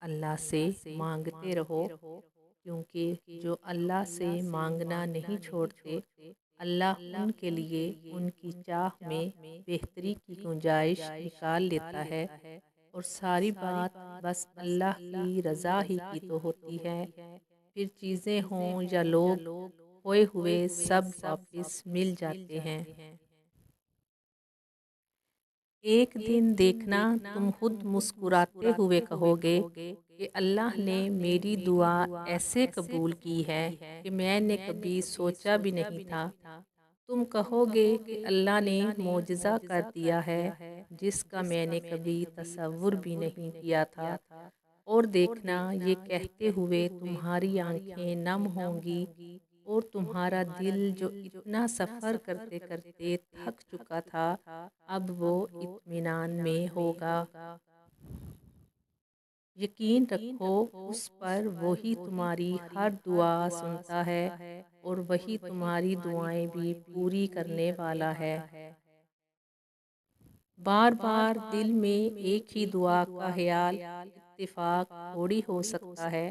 اللہ سے مانگتے رہو، کیونکہ جو اللہ سے مانگنا نہیں چھوڑتے، اللہ ان کے لیے ان کی چاہ میں بہتری کی گنجائش نکال لیتا ہے، اور ساری بات بس اللہ کی رضا ہی کی تو ہوتی ہے۔ پھر چیزیں ہوں یا لوگ، کھوئے ہوئے سب واپس مل جاتے ہیں۔ ایک دن دیکھنا تم خود مسکراتے ہوئے کہو گے کہ اللہ نے میری دعا ایسے قبول کی ہے کہ میں نے کبھی سوچا بھی نہیں تھا۔ تم کہو گے کہ اللہ نے معجزہ کر دیا ہے جس کا میں نے کبھی تصور بھی نہیں کیا تھا، اور دیکھنا یہ کہتے ہوئے تمہاری آنکھیں نم ہوں گی، اور تمہارا دل جو اتنا سفر کرتے کرتے تھک چکا تھا اب وہ اطمینان میں ہوگا۔ یقین رکھو اس پر وہی تمہاری ہر دعا سنتا ہے، اور وہی تمہاری دعائیں بھی پوری کرنے والا ہے۔ بار بار دل میں ایک ہی دعا کا خیال اتفاق تھوڑی ہو سکتا ہے۔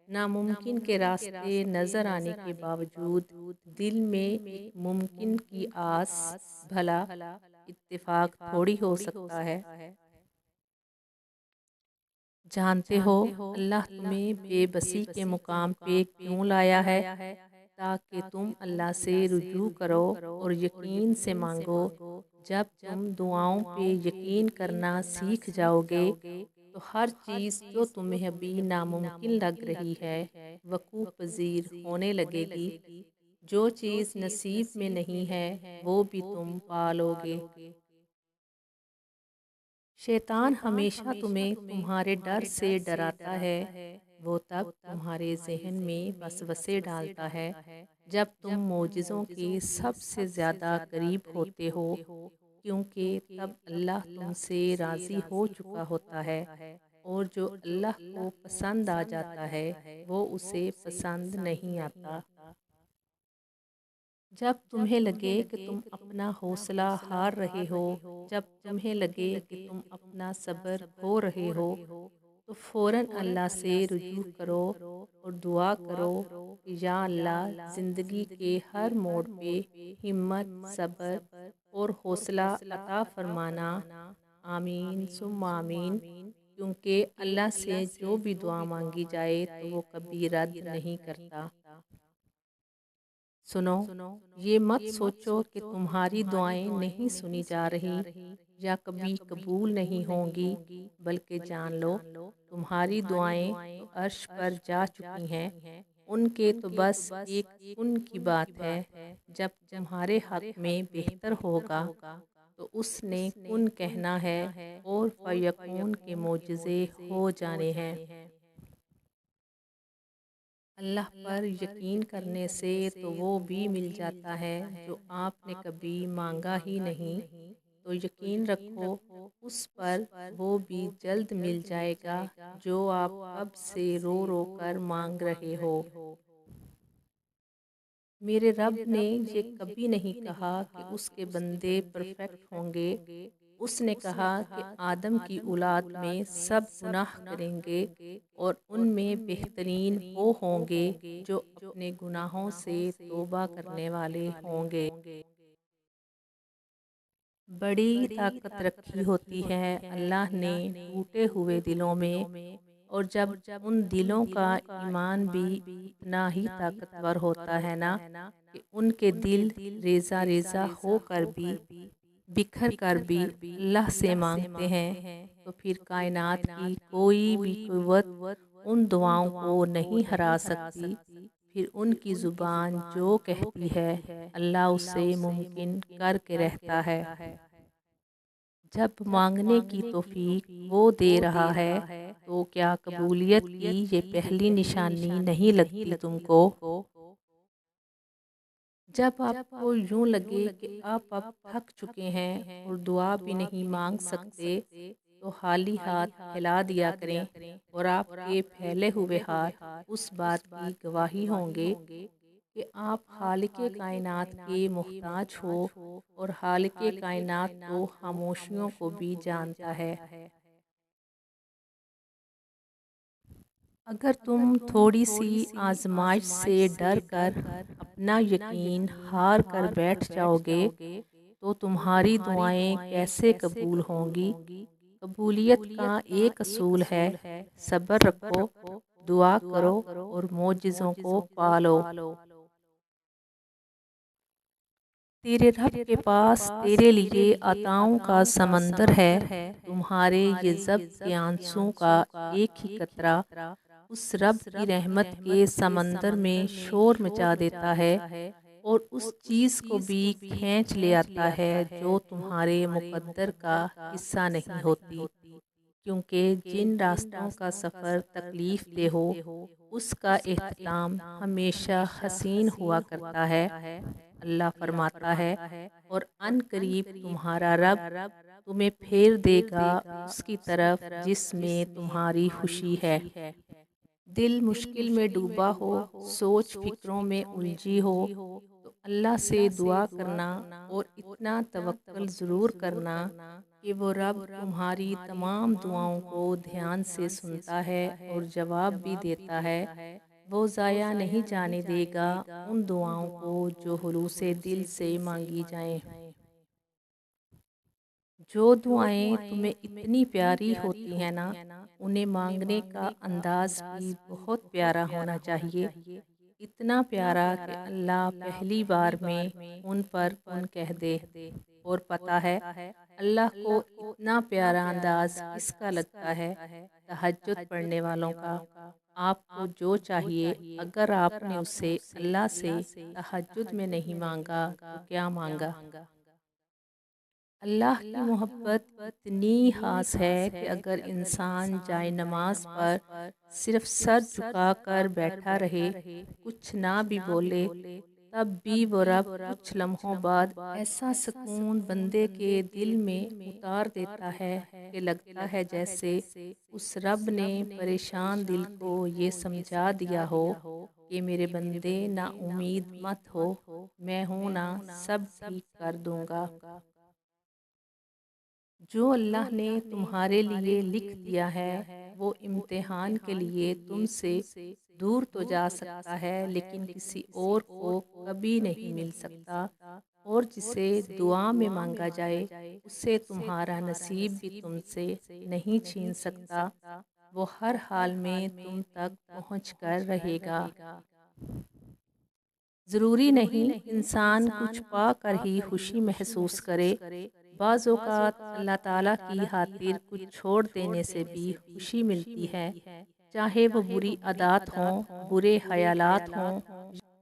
ناممکن کے راستے نظر آنے کے باوجود دل میں ایک ممکن کی آس بھلا اتفاق تھوڑی ہو سکتا ہے۔ جانتے ہو اللہ تمہیں بے بسی کے مقام پہ کیوں لایا ہے؟ تاکہ تم اللہ سے رجوع کرو اور یقین سے مانگو۔ جب تم دعاؤں پہ یقین کرنا سیکھ جاؤ گے تو ہر چیز جو تمہیں ابھی ناممکن لگ رہی ہے وقوع پذیر ہونے لگے گی۔ جو چیز نصیب میں نہیں ہے وہ بھی تم پا لو گے۔ شیطان ہمیشہ تمہیں تمہارے ڈر سے ڈراتا ہے، وہ تب تمہارے ذہن میں وسوسے ڈالتا ہے جب تم معجزوں کے سب سے زیادہ قریب ہوتے ہو، کیونکہ تب اللہ تم سے راضی ہو چکا ہوتا ہے، اور جو اللہ کو پسند آ جاتا ہے وہ اسے پسند نہیں آتا۔ جب تمہیں لگے کہ تم اپنا حوصلہ ہار رہے ہو، جب تمہیں لگے کہ تم اپنا صبر کھو رہے ہو، تو فوراً اللہ سے رجوع کرو اور دعا کرو کہ یا اللہ زندگی کے ہر موڑ پہ ہمت، صبر اور حوصلہ عطا فرمانا۔ آمین ثم آمین، کیونکہ اللہ سے جو بھی دعا مانگی جائے تو وہ کبھی رد نہیں کرتا۔ سنو، یہ مت سوچو کہ تمہاری دعائیں نہیں سنی جا رہی یا کبھی قبول نہیں ہوں گی، بلکہ جان لو تمہاری دعائیں تو عرش پر جا چکی ہیں۔ ان کے تو بس ایک ان کی بات ہے، جب تمہارے حق میں بہتر ہوگا تو اس نے کن کہنا ہے اور فیکون کے معجزے ہو جانے ہیں۔ اللہ پر یقین کرنے سے تو وہ بھی مل جاتا ہے جو آپ نے کبھی مانگا ہی نہیں، تو یقین رکھو اس پر وہ بھی جلد مل جائے گا جو آپ کب سے رو رو کر مانگ رہے ہو۔ میرے رب نے یہ کبھی نہیں کہا کہ اس کے بندے پرفیکٹ ہوں گے۔ اس نے کہا کہ آدم کی اولاد میں سب گناہ کریں گے، اور ان میں بہترین وہ ہوں گے جو اپنے گناہوں سے توبہ کرنے والے ہوں گے۔ بڑی طاقت رکھی ہوتی ہے اللہ نے ٹوٹے ہوئے دلوں میں، اور جب ان دلوں کا ایمان بھی اتنا ہی طاقتور ہوتا ہے نا کہ ان کے دل ریزہ ریزہ ہو کر بھی، بکھر کر بھی اللہ سے مانگتے ہیں، تو پھر کائنات کی کوئی بھی قوت ان دعاؤں کو نہیں ہرا سکتی۔ پھر ان کی زبان جو کہتی ہے اللہ اسے ممکن کر کے رہتا ہے۔ جب مانگنے کی توفیق وہ دے رہا ہے تو کیا قبولیت کی یہ پہلی نشانی نہیں لگتی تم کو؟ جب آپ کو یوں لگے کہ آپ اب تھک چکے ہیں اور دعا بھی نہیں مانگ سکتے، تو خالی ہاتھ پھیلا دیا کریں، اور آپ کے پھیلے ہوئے ہاتھ اس بات کی گواہی ہوں گے کہ آپ خالق کائنات کے محتاج ہو، اور خالق کائنات تو خاموشیوں کو بھی جانتا ہے۔ اگر تم تھوڑی سی آزمائش سے ڈر کر اپنا یقین ہار کر بیٹھ جاؤ گے تو تمہاری دعائیں کیسے قبول ہوں گی؟ قبولیت کا ایک اصول ہے، صبر رکھو، دعا کرو اور معجزوں کو پالو۔ تیرے رب کے پاس تیرے لیے عطاؤں کا سمندر ہے، تمہارے یہ ضبط کے آنسوں کا ایک ہی قطرہ اس رب کی رحمت کے سمندر میں شور مچا دیتا ہے اور اس چیز کو بھی کھینچ لے آتا ہے جو تمہارے مقدر کا حصہ نہیں ہوتی، کیونکہ جن راستوں کا سفر تکلیف دہ ہو اس کا اختتام ہمیشہ حسین ہوا کرتا ہے۔ اللہ فرماتا ہے، اور ان قریب تمہارا رب تمہیں پھیر دے گا اس کی طرف جس میں تمہاری خوشی ہے۔ دل مشکل میں ڈوبا ہو، سوچ فکروں میں الجھی ہو تو اللہ سے دعا کرنا اور اتنا توکل ضرور کرنا کہ وہ رب تمہاری تمام دعاؤں کو دھیان سے سنتا ہے اور جواب بھی دیتا ہے۔ وہ ضائع نہیں جانے دے گا ان دعاؤں کو جو خلوص دل سے مانگی جائیں۔ جو دعائیں تمہیں اتنی پیاری ہوتی ہیں نا، انہیں مانگنے کا انداز بھی بہت پیارا ہونا چاہیے، اتنا پیارا کہ اللہ پہلی بار میں ان پر کن کہہ دے۔ اور پتہ ہے اللہ کو اتنا پیارا انداز کس کا لگتا ہے؟ تہجد پڑھنے والوں کا۔ آپ کو جو چاہیے، اگر آپ نے اسے اللہ سے تہجد میں نہیں مانگا تو کیا مانگا؟ اللہ کی محبت اتنی خاص ہے کہ اگر انسان جائے نماز پر صرف سر جھکا کر بیٹھا رہے، کچھ نہ بھی بولے، تب بھی وہ رب کچھ لمحوں بعد ایسا سکون بندے کے دل میں اتار دیتا ہے کہ لگتا ہے جیسے اس رب نے پریشان دل کو یہ سمجھا دیا ہو کہ میرے بندے نا امید مت ہو، میں ہوں نا، سب ٹھیک کر دوں گا۔ جو اللہ نے تمہارے لیے لکھ دیا ہے وہ امتحان کے لیے تم سے دور تو جا سکتا ہے لیکن کسی اور کو کبھی نہیں مل سکتا، اور جسے دعا میں مانگا جائے اسے تمہارا نصیب بھی تم سے نہیں چھین سکتا، وہ ہر حال میں تم تک پہنچ کر رہے گا۔ ضروری نہیں انسان کچھ پا کر ہی خوشی محسوس کرے، بعض اوقات اللہ تعالیٰ کی خاطر کچھ چھوڑ دینے سے بھی خوشی ملتی ہے، چاہے وہ بری عادات ہوں، برے خیالات ہوں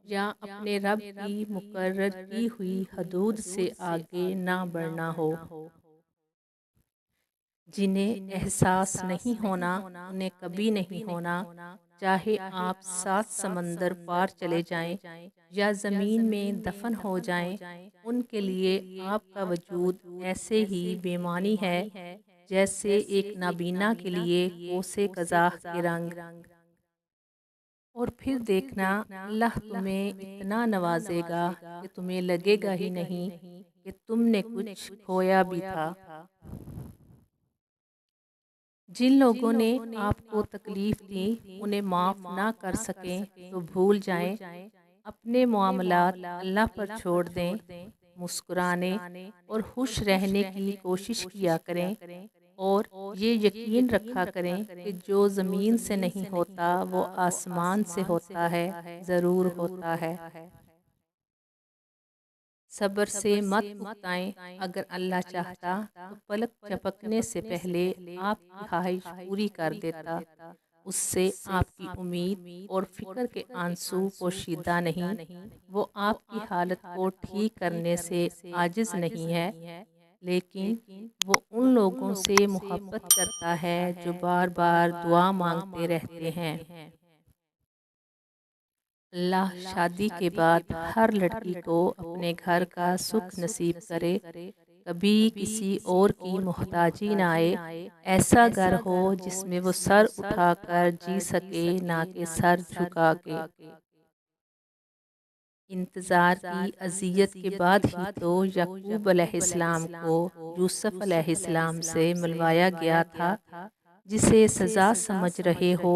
یا اپنے رب کی مقرر کی ہوئی حدود سے آگے نہ بڑھنا ہو۔ جنہیں احساس نہیں ہونا انہیں کبھی نہیں ہونا، چاہے آپ 7 سمندر پار چلے جائیں یا زمین میں دفن ہو جائیں، ان کے لیے آپ کا وجود ایسے ہی بے معنی ہے جیسے ایک نابینا کے لیے قوس قزح کے رنگ۔ اور پھر دیکھنا اللہ تمہیں اتنا نوازے گا کہ تمہیں لگے گا ہی نہیں کہ تم نے کچھ کھویا بھی تھا۔ جن لوگوں نے آپ کو تکلیف دی انہیں معاف نہ کر سکیں تو بھول جائیں، اپنے معاملات اللہ پر چھوڑ دیں، مسکرانے اور خوش رہنے کی کوشش کیا کریں، اور یہ یقین رکھا کریں کہ جو زمین سے نہیں ہوتا وہ آسمان سے ہوتا ہے، ضرور ہوتا ہے۔ صبر سے مت اکتائیں، اگر اللہ چاہتا تو پلک جھپکنے سے پہلے آپ کی خواہش پوری کر دیتا، اس سے آپ کی امید اور فکر کے آنسو پوشیدہ نہیں، وہ آپ کی حالت کو ٹھیک کرنے سے عاجز نہیں ہے، لیکن وہ ان لوگوں سے محبت کرتا ہے جو بار بار دعا مانگتے رہتے ہیں۔ اللہ شادی کے بعد ہر لڑکی کو اپنے گھر کا سکھ نصیب کرے، کبھی کسی اور کی محتاجی نہ آئے، ایسا گھر ہو جس میں وہ سر اٹھا کر جی سکے نہ کہ سر جھکا کے۔ انتظار کی اذیت کے بعد ہی تو یعقوب علیہ السلام کو یوسف علیہ السلام سے ملوایا گیا تھا، جسے سزا سمجھ رہے ہو